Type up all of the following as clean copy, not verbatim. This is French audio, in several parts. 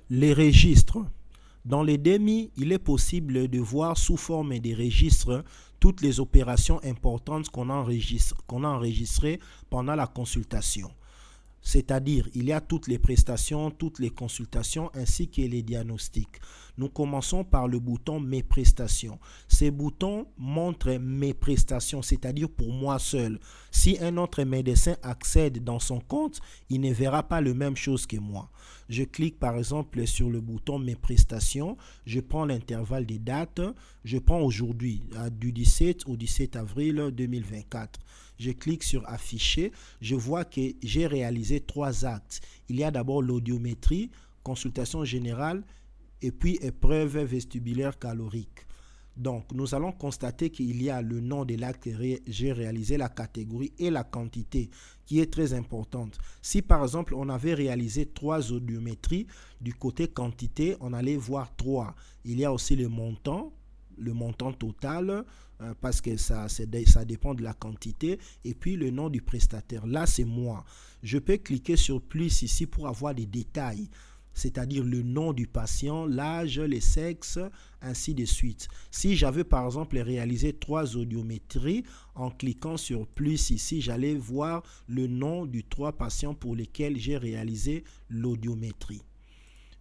Les registres. Dans les DMI, il est possible de voir sous forme de registres toutes les opérations importantes qu'on a enregistrées pendant la consultation. C'est-à-dire, il y a toutes les prestations, toutes les consultations ainsi que les diagnostics. Nous commençons par le bouton Mes prestations. Ces boutons montrent mes prestations, c'est-à-dire pour moi seul. Si un autre médecin accède dans son compte, il ne verra pas la même chose que moi. Je clique par exemple sur le bouton Mes prestations. Je prends l'intervalle des dates. Je prends aujourd'hui, du 17 au 17 avril 2024. Je clique sur afficher, je vois que j'ai réalisé 3 actes. Il y a d'abord l'audiométrie, consultation générale et puis épreuve vestibulaire calorique. Donc, nous allons constater qu'il y a le nom de l'acte que j'ai réalisé, la catégorie et la quantité qui est très importante. Si par exemple, on avait réalisé 3 audiométries, du côté quantité, on allait voir 3. Il y a aussi le montant total, parce que ça dépend de la quantité, et puis le nom du prestataire. Là, c'est moi. Je peux cliquer sur plus ici pour avoir des détails, c'est-à-dire le nom du patient, l'âge, le sexe, ainsi de suite. Si j'avais par exemple réalisé 3 audiométries, en cliquant sur plus ici, j'allais voir le nom du 3 patients pour lesquels j'ai réalisé l'audiométrie.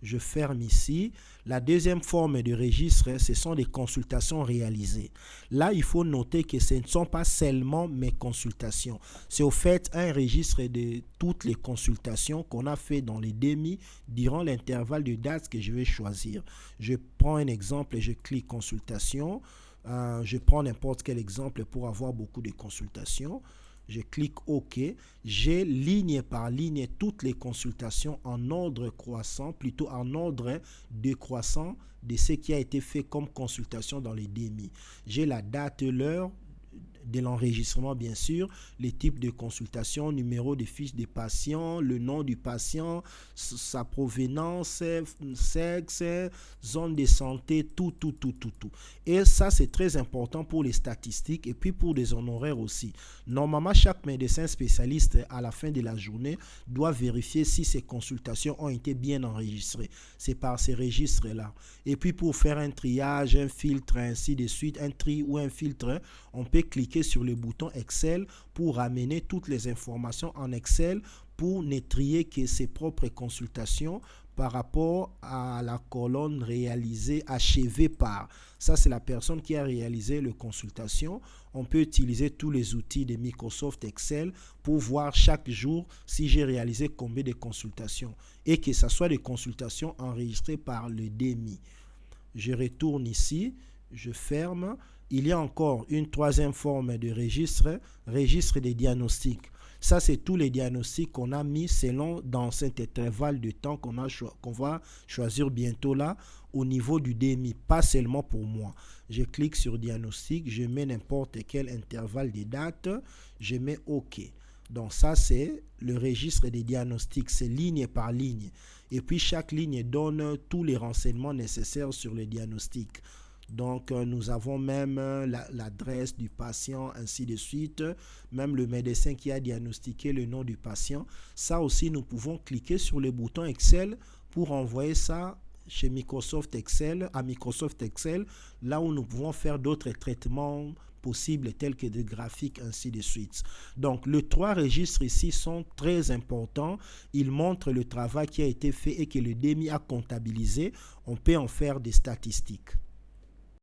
Je ferme ici. La deuxième forme de registre, ce sont des consultations réalisées. Là, il faut noter que ce ne sont pas seulement mes consultations. C'est au fait un registre de toutes les consultations qu'on a fait dans les DMI durant l'intervalle de date que je vais choisir. Je prends un exemple et je clique consultation. Je prends n'importe quel exemple pour avoir beaucoup de consultations. Je clique OK. J'ai ligne par ligne toutes les consultations en ordre croissant, plutôt en ordre décroissant de ce qui a été fait comme consultation dans les DMI. J'ai la date, l'heure de l'enregistrement, bien sûr, les types de consultation, numéro de fiche des patients, le nom du patient, sa provenance, sexe, zone de santé, tout. Et ça, c'est très important pour les statistiques et puis pour les honoraires aussi. Normalement, chaque médecin spécialiste, à la fin de la journée, doit vérifier si ces consultations ont été bien enregistrées. C'est par ces registres-là. Et puis, pour faire un triage, un filtre, ainsi de suite, un tri ou un filtre, on peut cliquer sur le bouton Excel pour ramener toutes les informations en Excel pour ne trier que ses propres consultations par rapport à la colonne réalisée, achevée par. Ça, c'est la personne qui a réalisé la consultation. On peut utiliser tous les outils de Microsoft Excel pour voir chaque jour si j'ai réalisé combien de consultations et que ce soit des consultations enregistrées par le DMI. Je retourne ici, je ferme. Il y a encore une troisième forme de registre, registre des diagnostics. Ça, c'est tous les diagnostics qu'on a mis selon dans cet intervalle de temps qu'on va choisir bientôt là au niveau du DMI, pas seulement pour moi. Je clique sur diagnostic, je mets n'importe quel intervalle de date, je mets OK. Donc ça, c'est le registre des diagnostics, c'est ligne par ligne. Et puis chaque ligne donne tous les renseignements nécessaires sur le diagnostic. Donc, nous avons même l'adresse du patient, ainsi de suite, même le médecin qui a diagnostiqué le nom du patient. Ça aussi, nous pouvons cliquer sur le bouton Excel pour envoyer ça chez Microsoft Excel, à Microsoft Excel, là où nous pouvons faire d'autres traitements possibles tels que des graphiques, ainsi de suite. Donc, les 3 registres ici sont très importants. Ils montrent le travail qui a été fait et que le DMI a comptabilisé. On peut en faire des statistiques.